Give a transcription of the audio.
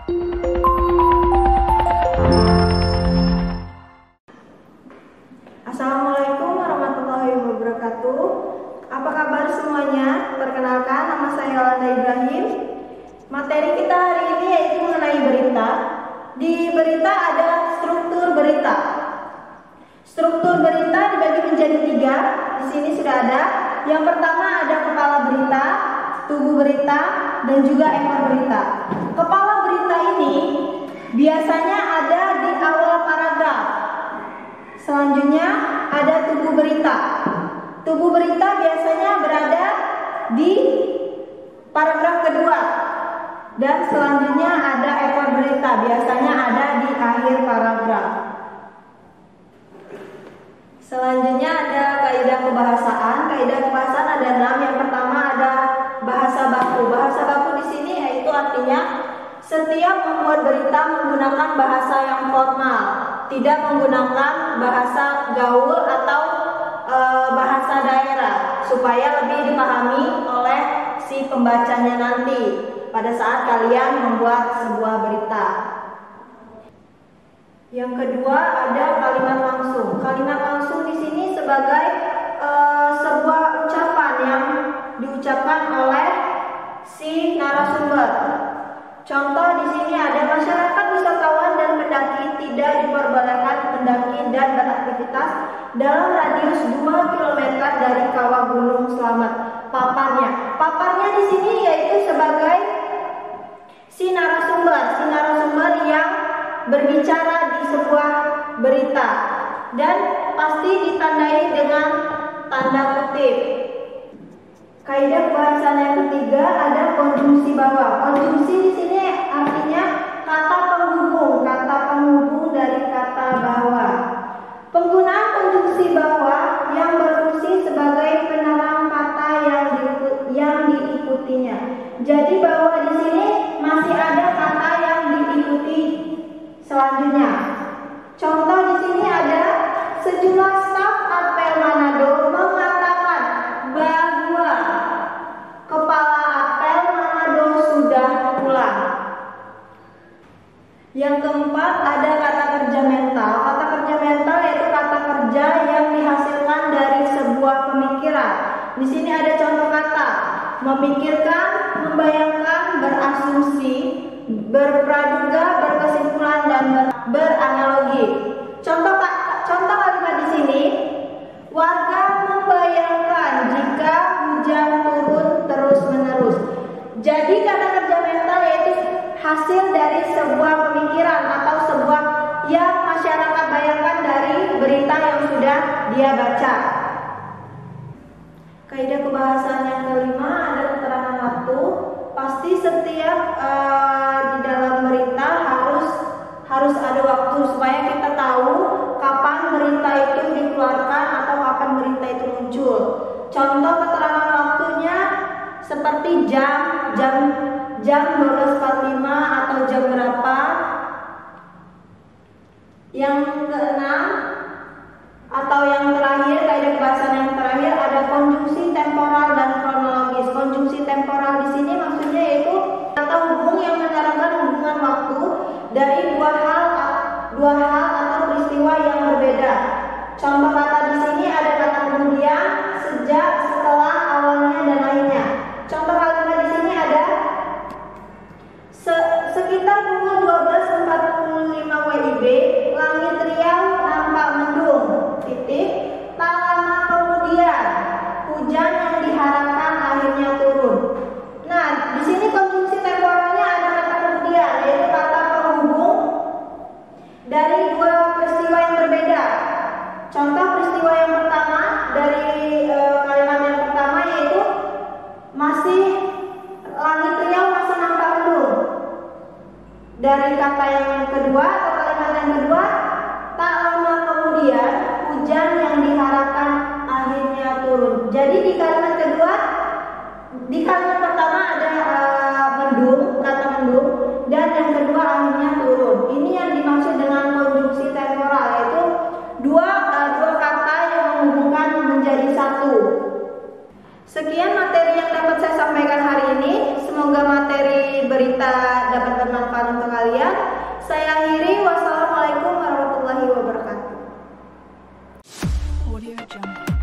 Assalamualaikum warahmatullahi wabarakatuh. Apa kabar semuanya? Perkenalkan, nama saya Yolanda Ibrahim. Materi kita hari ini yaitu mengenai berita. Di berita ada struktur berita. Struktur berita dibagi menjadi 3. Di sini sudah ada. Yang pertama ada kepala berita, tubuh berita, dan juga ekor berita. Kepala berita ini biasanya ada di awal paragraf. Selanjutnya ada tubuh berita. Tubuh berita biasanya berada di paragraf kedua. Dan selanjutnya ada ekor berita, biasanya ada di akhir paragraf. Selanjutnya ada kaidah kebahasaan. Kaidah kebahasaan ada 6. Yang pertama ada bahasa baku. Bahasa baku di sini yaitu artinya setiap membuat berita menggunakan bahasa yang formal, tidak menggunakan bahasa gaul atau bahasa daerah, supaya lebih dipahami oleh si pembacanya nanti pada saat kalian membuat sebuah berita. Yang kedua ada kalimat langsung. Kalimat langsung di sini sebagai sebuah ucapan yang diucapkan oleh si narasumber. Contoh di sini ada masyarakat, wisatawan, dan pendaki tidak diperbolehkan mendaki dan beraktivitas dalam radius 2 km dari kawah Gunung Slamet. Paparnya. Paparnya di sini yaitu sebagai si narasumber yang berbicara di sebuah berita dan pasti ditandai dengan tanda kutip. Kaidah kebahasaan yang ketiga ada konjungsi bawah. Konjungsi di sini artinya kata penghubung dari kata bawah. Penggunaan konjungsi bawah yang berfungsi sebagai penerang kata yang diikutinya. Jadi bawah di sini masih ada kata yang diikuti selanjutnya. Contoh di sini ada sejumlah staf apel Manado mengatakan bahwa kepala apel Manado sudah pulang. Yang keempat ada kata kerja mental. Kata kerja mental yaitu kata kerja yang dihasilkan dari sebuah pemikiran. Di sini ada contoh kata: memikirkan, membayangkan, berasumsi, berpraduga, berkesimpulan, dan beranalogi. Contoh kalimat di sini: warga membayangkan jika hujan turun terus-menerus. Jadi kata kerja mental yaitu hasil dari sebuah pemikiran atau sebuah yang masyarakat bayangkan dari berita yang sudah dia baca. Kaidah kebahasaan yang kelima ada keterangan waktu. Pasti setiap di dalam berita harus ada waktu supaya kita tahu kapan berita itu dikeluarkan atau kapan berita itu muncul. Contoh keterangan waktunya seperti jam 12.45 atau jam berapa. Yang keenam atau yang terakhir, kaidah kebahasaan yang terakhir ada konjungsi temporal dan kronologis. Konjungsi temporal di sini maksudnya yaitu kata hubung yang menerangkan hubungan waktu dari dua hal atau peristiwa yang berbeda. Contoh kata di sini ada kata kemudian, sejak, setelah, awalnya, dan lainnya. Contoh kalimat di sini ada sekitar pukul 12.45 WIB, langit Riau nampak mendung. Tak lama kemudian hujan yang diharapkan akhirnya turun. Nah, di sini konjungsi temporalnya ada kata kemudian, yaitu kata penghubung dari dua peristiwa yang berbeda. Contoh peristiwa yang pertama dari kalimat yang pertama yaitu masih langit Riau masih nampak mendung. Dari kata yang kedua atau kalimat yang kedua, tak lama kemudian hujan yang diharapkan akhirnya turun. Jadi di kalimat kedua, di kalimat pertama ada mendung, kata mendung, dan yang kedua akhirnya turun. Ini yang dimaksud dengan konjungsi temporal, yaitu dua kata yang menghubungkan menjadi satu. Sekian materi yang dapat saya sampaikan hari ini. Semoga materi berita dapat bermanfaat untuk kalian. Saya akhiri. Wassalamualaikum warahmatullahi wabarakatuh. Audio Jungle.